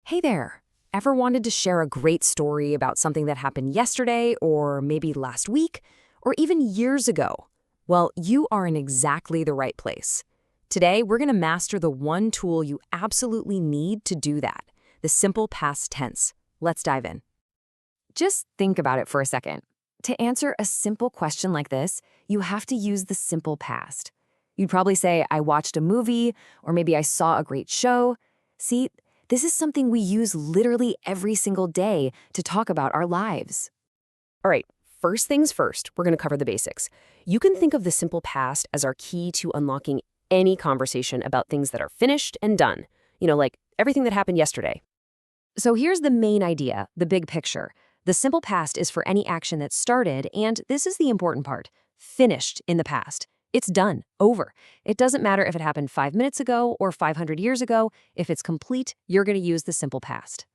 Hey there. Ever wanted to share a great story about something that happened yesterday or maybe last week or even years ago? Well, you are in exactly the right place. Today, we're going to master the one tool you absolutely need to do that, the simple past tense. Let's dive in. Just think about it for a second. To answer a simple question like this, you have to use the simple past. You'd probably say, I watched a movie, or maybe I saw a great show. See, this is something we use literally every single day to talk about our lives. All right, first things first, we're going to cover the basics. You can think of the simple past as our key to unlocking any conversation about things that are finished and done. Like everything that happened yesterday. So here's the main idea, the big picture. The simple past is for any action that started, and this is the important part, finished in the past. It's done, over. It doesn't matter if it happened 5 minutes ago or 500 years ago. If it's complete, you're going to use the simple past.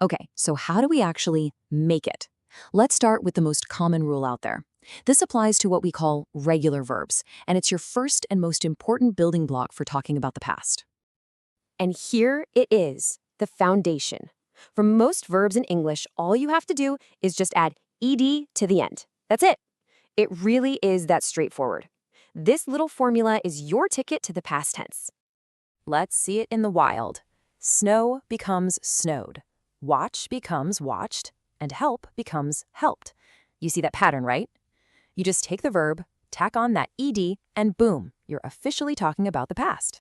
Okay, so how do we actually make it? Let's start with the most common rule out there. This applies to what we call regular verbs, and it's your first and most important building block for talking about the past. And here it is, the foundation. For most verbs in English, all you have to do is just add ed to the end. That's it. It really is that straightforward. This little formula is your ticket to the past tense. Let's see it in the wild. Snow becomes snowed. Watch becomes watched. And help becomes helped. You see that pattern, right? You just take the verb, tack on that ed, and boom, you're officially talking about the past.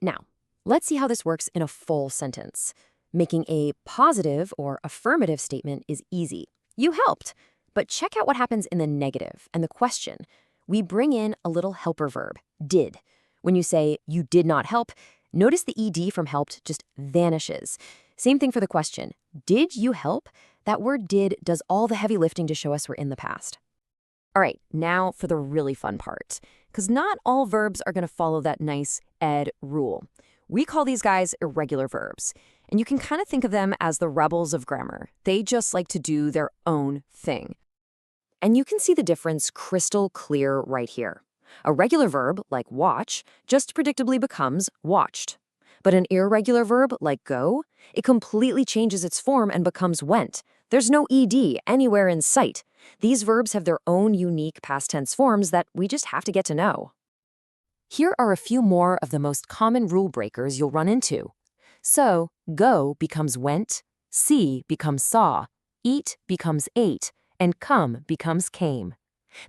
Now, let's see how this works in a full sentence. Making a positive or affirmative statement is easy. You helped. But check out what happens in the negative and the question. We bring in a little helper verb, did. When you say you did not help, notice the ed from helped just vanishes. Same thing for the question. Did you help? That word did does all the heavy lifting to show us we're in the past. All right, now for the really fun part. Because not all verbs are going to follow that nice ed rule. We call these guys irregular verbs. And you can kind of think of them as the rebels of grammar. They just like to do their own thing. And you can see the difference crystal clear right here. A regular verb, like watch, just predictably becomes watched. But an irregular verb, like go, it completely changes its form and becomes went. There's no ed anywhere in sight. These verbs have their own unique past tense forms that we just have to get to know. Here are a few more of the most common rule breakers you'll run into. So, go becomes went, see becomes saw, eat becomes ate, and come becomes came.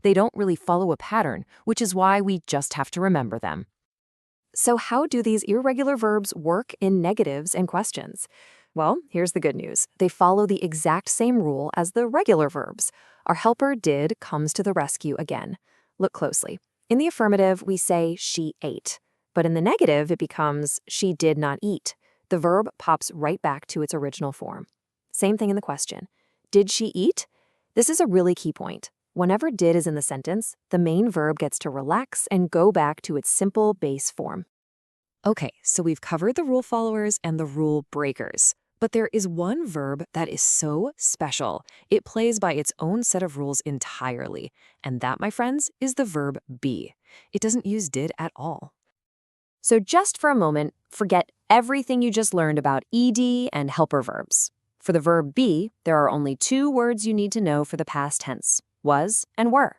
They don't really follow a pattern, which is why we just have to remember them. So how do these irregular verbs work in negatives and questions? Well, here's the good news. They follow the exact same rule as the regular verbs. Our helper did comes to the rescue again. Look closely. In the affirmative, we say she ate. But in the negative, it becomes she did not eat. The verb pops right back to its original form. Same thing in the question. Did she eat? This is a really key point. Whenever did is in the sentence, the main verb gets to relax and go back to its simple base form. Okay, so we've covered the rule followers and the rule breakers. But there is one verb that is so special. It plays by its own set of rules entirely. And that, my friends, is the verb be. It doesn't use did at all. So just for a moment, forget everything you just learned about ed and helper verbs. For the verb be, there are only two words you need to know for the past tense, was and were.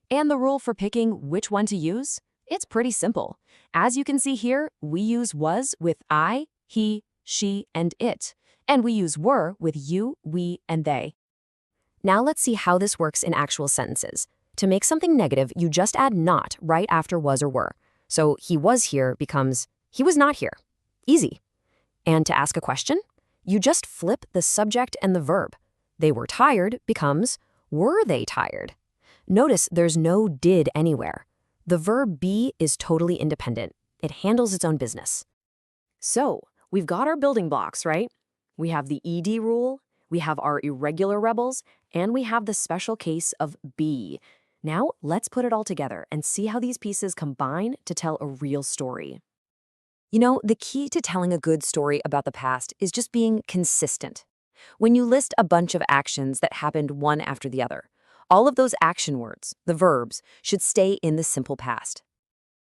And the rule for picking which one to use? It's pretty simple. As you can see here, we use was with I, he, she, and it. And we use were with you, we, and they. Now let's see how this works in actual sentences. To make something negative, you just add not right after was or were. So he was here becomes he was not here. Easy. And to ask a question, you just flip the subject and the verb. They were tired becomes were they tired? Notice there's no did anywhere. The verb be is totally independent. It handles its own business. So, we've got our building blocks, right? We have the ed rule, we have our irregular rebels, and we have the special case of be. Now, let's put it all together and see how these pieces combine to tell a real story. You know, the key to telling a good story about the past is just being consistent. When you list a bunch of actions that happened one after the other, all of those action words, the verbs, should stay in the simple past.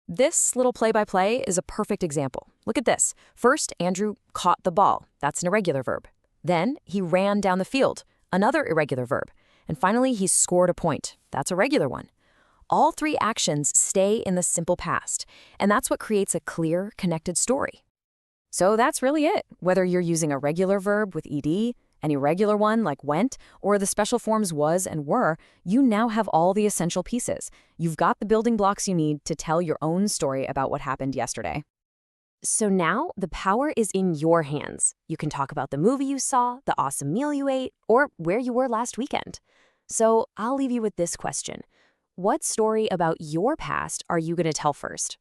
This little play-by-play is a perfect example. Look at this. First, Andrew caught the ball. That's an irregular verb. Then, he ran down the field. Another irregular verb. And finally, he scored a point. That's a regular one. All three actions stay in the simple past, and that's what creates a clear, connected story. So that's really it. Whether you're using a regular verb with ed, an irregular one like went, or the special forms was and were, you now have all the essential pieces. You've got the building blocks you need to tell your own story about what happened yesterday. So now the power is in your hands. You can talk about the movie you saw, the awesome meal you ate, or where you were last weekend. So I'll leave you with this question. What story about your past are you going to tell first?